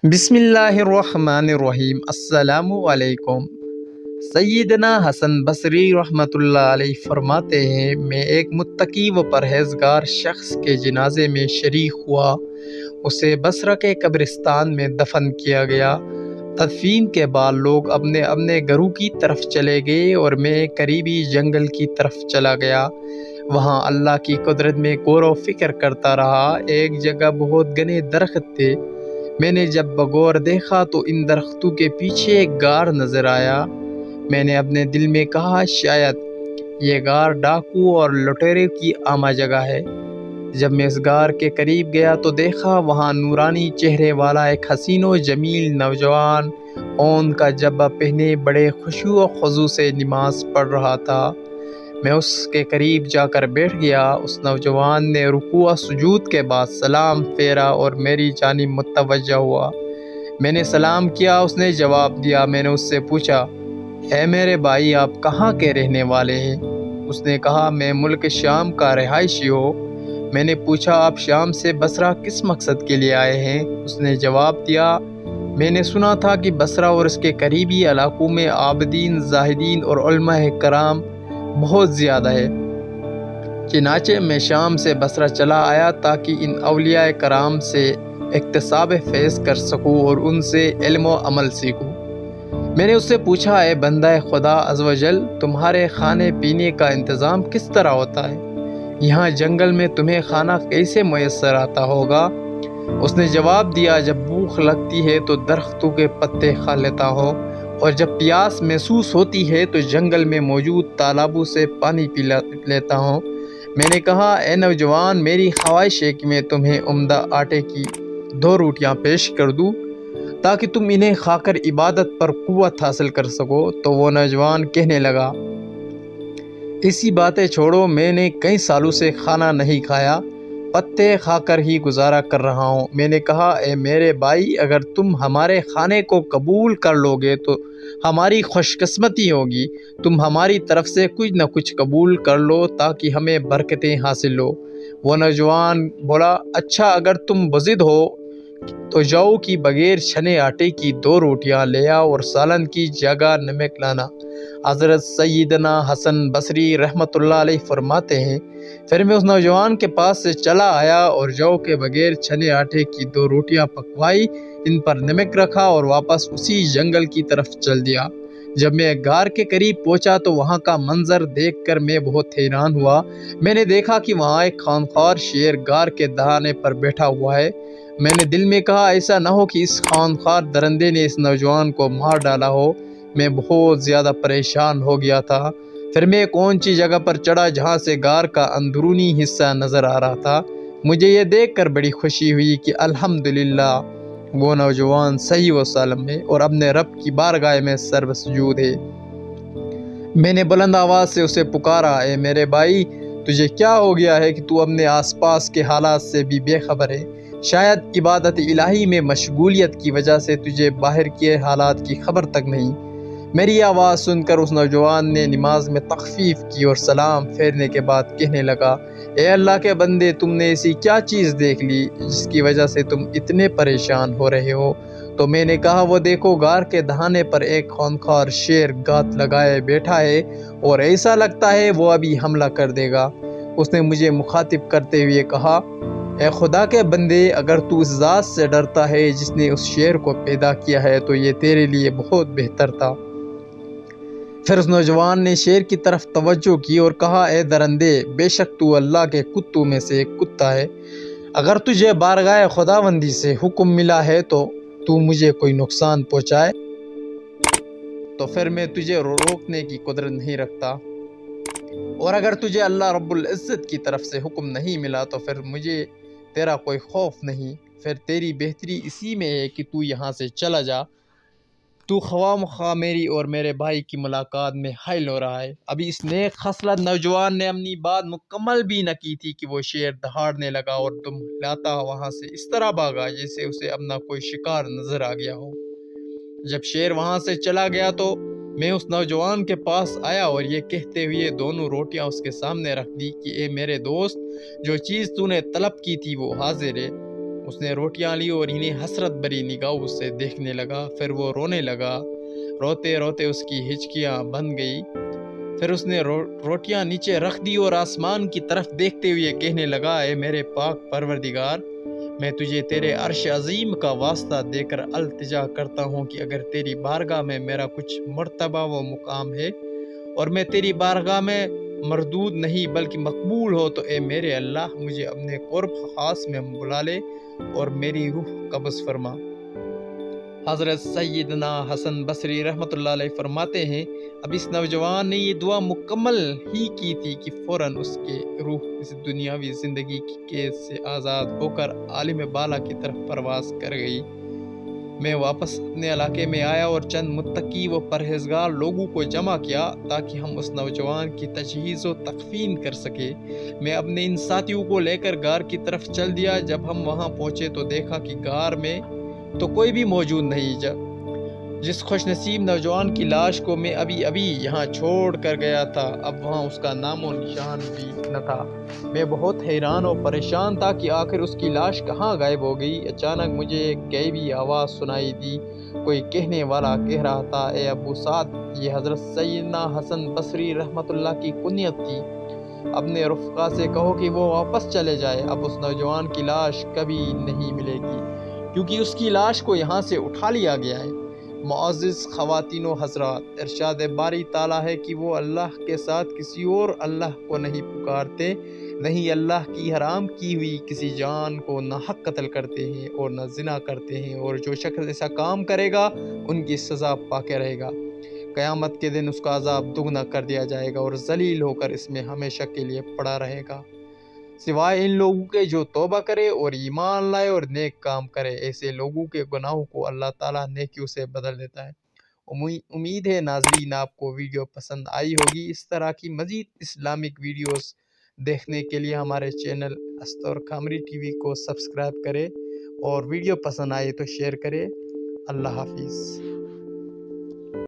بسم اللہ الرحمن الرحیم۔ السلام علیکم۔ سیدنا حسن بصری رحمۃ اللہ علیہ فرماتے ہیں، میں ایک متقی و پرہیزگار شخص کے جنازے میں شریک ہوا۔ اسے بصرہ کے قبرستان میں دفن کیا گیا۔ تدفین کے بعد لوگ اپنے اپنے گھروں کی طرف چلے گئے اور میں قریبی جنگل کی طرف چلا گیا۔ وہاں اللہ کی قدرت میں غور و فکر کرتا رہا۔ ایک جگہ بہت گھنے درخت تھے۔ میں نے جب بغور دیکھا تو ان درختوں کے پیچھے ایک غار نظر آیا۔ میں نے اپنے دل میں کہا، شاید یہ غار ڈاکو اور لٹیرے کی عامہ جگہ ہے۔ جب میں اس غار کے قریب گیا تو دیکھا وہاں نورانی چہرے والا ایک حسین و جمیل نوجوان اون کا جبہ پہنے بڑے خشوع و خضوع سے نماز پڑھ رہا تھا۔ میں اس کے قریب جا کر بیٹھ گیا۔ اس نوجوان نے رکوع و سجود کے بعد سلام پھیرا اور میری جانب متوجہ ہوا۔ میں نے سلام کیا، اس نے جواب دیا۔ میں نے اس سے پوچھا، اے میرے بھائی، آپ کہاں کے رہنے والے ہیں؟ اس نے کہا، میں ملک شام کا رہائشی ہوں۔ میں نے پوچھا، آپ شام سے بصرہ کس مقصد کے لیے آئے ہیں؟ اس نے جواب دیا، میں نے سنا تھا کہ بصرہ اور اس کے قریبی علاقوں میں عابدین، زاہدین اور علماء کرام بہت زیادہ ہے۔ چنانچہ میں شام سے بصرہ چلا آیا تاکہ ان اولیاء کرام سے اکتساب فیض کر سکوں اور ان سے علم و عمل سیکھوں۔ میں نے اس سے پوچھا، اے بندہ خدا عز و جل، تمہارے کھانے پینے کا انتظام کس طرح ہوتا ہے؟ یہاں جنگل میں تمہیں کھانا کیسے میسر آتا ہوگا؟ اس نے جواب دیا، جب بھوک لگتی ہے تو درختوں کے پتے کھا لیتا ہوں، اور جب پیاس محسوس ہوتی ہے تو جنگل میں موجود تالابوں سے پانی پی لیتا ہوں۔ میں نے کہا، اے نوجوان، میری خواہش ہے کہ میں تمہیں عمدہ آٹے کی 2 روٹیاں پیش کر دوں تاکہ تم انہیں کھا کر عبادت پر قوت حاصل کر سکو۔ تو وہ نوجوان کہنے لگا، ایسی باتیں چھوڑو، میں نے کئی سالوں سے کھانا نہیں کھایا، پتے کھا کر ہی گزارا کر رہا ہوں۔ میں نے کہا، اے میرے بھائی، اگر تم ہمارے کھانے کو قبول کر لو گے تو ہماری خوش قسمتی ہوگی۔ تم ہماری طرف سے کچھ نہ کچھ قبول کر لو تاکہ ہمیں برکتیں حاصل ہو۔ وہ نوجوان بولا، اچھا، اگر تم بضد ہو تو جاؤ کہ بغیر چھنے آٹے کی 2 روٹیاں لے آؤ اور سالن کی جگہ نمک لانا۔ حضرت سیدنا حسن بصری رحمۃ اللہ علیہ فرماتے ہیں، پھر میں اس نوجوان کے پاس سے چلا آیا اور جو کے بغیر چھنے آٹے کی 2 روٹیاں پکوائی، ان پر نمک رکھا اور واپس اسی جنگل کی طرف چل دیا۔ جب میں غار کے قریب پہنچا تو وہاں کا منظر دیکھ کر میں بہت حیران ہوا۔ میں نے دیکھا کہ وہاں ایک خونخوار شیر غار کے دہانے پر بیٹھا ہوا ہے۔ میں نے دل میں کہا، ایسا نہ ہو کہ اس خونخوار درندے نے اس نوجوان کو مار ڈالا ہو۔ میں بہت زیادہ پریشان ہو گیا تھا۔ پھر میں ایک اونچی جگہ پر چڑھا جہاں سے غار کا اندرونی حصہ نظر آ رہا تھا۔ مجھے یہ دیکھ کر بڑی خوشی ہوئی کہ الحمدللہ وہ نوجوان صحیح و سالم ہے اور اپنے رب کی بارگاہ میں سر سجود ہے۔ میں نے بلند آواز سے اسے پکارا، اے میرے بھائی، تجھے کیا ہو گیا ہے کہ تو اپنے آس پاس کے حالات سے بھی بے خبر ہے؟ شاید عبادت الہی میں مشغولیت کی وجہ سے تجھے باہر کے حالات کی خبر تک نہیں۔ میری آواز سن کر اس نوجوان نے نماز میں تخفیف کی اور سلام پھیرنے کے بعد کہنے لگا، اے اللہ کے بندے، تم نے ایسی کیا چیز دیکھ لی جس کی وجہ سے تم اتنے پریشان ہو رہے ہو؟ تو میں نے کہا، وہ دیکھو، غار کے دہانے پر ایک خونخوار شیر گات لگائے بیٹھا ہے اور ایسا لگتا ہے وہ ابھی حملہ کر دے گا۔ اس نے مجھے مخاطب کرتے ہوئے کہا، اے خدا کے بندے، اگر تو اس ذات سے ڈرتا ہے جس نے اس شیر کو پیدا کیا ہے تو یہ تیرے لیے بہت بہتر تھا۔ پھر اس نوجوان نے شیر کی طرف توجہ کی اور کہا، اے درندے، بے شک تو اللہ کے کتوں میں سے ایک کتا ہے۔ اگر تجھے بارگاہ خداوندی سے حکم ملا ہے تو مجھے کوئی نقصان پہنچائے تو پھر میں تجھے روکنے کی قدرت نہیں رکھتا، اور اگر تجھے اللہ رب العزت کی طرف سے حکم نہیں ملا تو پھر مجھے تیرا کوئی خوف نہیں۔ پھر تیری بہتری اسی میں ہے کہ تو یہاں سے چلا جا۔ تو خواہ مخواہ میری اور میرے بھائی کی ملاقات میں حائل ہو رہا ہے۔ ابھی اس نیک خصلت نوجوان نے اپنی بات مکمل بھی نہ کی تھی کہ وہ شیر دہاڑنے لگا اور دم ہلاتا وہاں سے اس طرح بھاگا جیسے اسے اپنا کوئی شکار نظر آ گیا ہو۔ جب شیر وہاں سے چلا گیا تو میں اس نوجوان کے پاس آیا اور یہ کہتے ہوئے 2 روٹیاں اس کے سامنے رکھ دی کہ اے میرے دوست، جو چیز تو نے طلب کی تھی وہ حاضر ہے۔ اس نے روٹیاں لی اور انہیں حسرت بری نگاہوں سے دیکھنے لگا۔ پھر وہ رونے لگا، روتے روتے اس کی ہچکیاں بند گئی۔ پھر اس نے روٹیاں نیچے رکھ دی اور آسمان کی طرف دیکھتے ہوئے کہنے لگا، اے میرے پاک پروردگار، میں تجھے تیرے عرش عظیم کا واسطہ دے کر التجا کرتا ہوں کہ اگر تیری بارگاہ میں میرا کچھ مرتبہ و مقام ہے اور میں تیری بارگاہ میں مردود نہیں بلکہ مقبول ہو، تو اے میرے اللہ مجھے اپنے قرب خاص میں بلا لے اور میری روح قبض فرما۔ حضرت سیدنا حسن بصری رحمۃ اللہ علیہ فرماتے ہیں، اب اس نوجوان نے یہ دعا مکمل ہی کی تھی کہ فوراً اس کے روح اس دنیاوی زندگی کی قید سے آزاد ہو کر عالم بالا کی طرف پرواز کر گئی۔ میں واپس اپنے علاقے میں آیا اور چند متقی و پرہیزگار لوگوں کو جمع کیا تاکہ ہم اس نوجوان کی تجہیز و تکفین کر سکے۔ میں اپنے ان ساتھیوں کو لے کر غار کی طرف چل دیا۔ جب ہم وہاں پہنچے تو دیکھا کہ غار میں تو کوئی بھی موجود نہیں۔ جس خوش نصیب نوجوان کی لاش کو میں ابھی یہاں چھوڑ کر گیا تھا، اب وہاں اس کا نام و نشان بھی نہ تھا۔ میں بہت حیران و پریشان تھا کہ آخر اس کی لاش کہاں غائب ہو گئی۔ اچانک مجھے ایک غیبی آواز سنائی دی۔ کوئی کہنے والا کہہ رہا تھا، اے ابو سعد، یہ حضرت سیدنا حسن بصری رحمۃ اللہ کی کنیت تھی۔ اپنے رفقا سے کہو کہ وہ واپس چلے جائے، اب اس نوجوان کی لاش کبھی نہیں ملے گی کیونکہ اس کی لاش کو یہاں سے اٹھا لیا گیا ہے۔ معزز خواتین و حضرات، ارشاد باری تعالیٰ ہے کہ وہ اللہ کے ساتھ کسی اور اللہ کو نہیں پکارتے، نہیں اللہ کی حرام کی ہوئی کسی جان کو نہ حق قتل کرتے ہیں اور نہ زنا کرتے ہیں، اور جو شخص ایسا کام کرے گا ان کی سزا پا کے رہے گا۔ قیامت کے دن اس کا عذاب دگنا کر دیا جائے گا اور ذلیل ہو کر اس میں ہمیشہ کے لیے پڑا رہے گا، سوائے ان لوگوں کے جو توبہ کرے اور ایمان لائے اور نیک کام کرے۔ ایسے لوگوں کے گناہوں کو اللہ تعالیٰ نیکیوں سے بدل دیتا ہے۔ امید ہے ناظرین آپ کو ویڈیو پسند آئی ہوگی۔ اس طرح کی مزید اسلامک ویڈیوز دیکھنے کے لیے ہمارے channel Astore Camry T V کو سبسکرائب کرے اور ویڈیو پسند آئے تو شیئر کرے۔ اللہ حافظ۔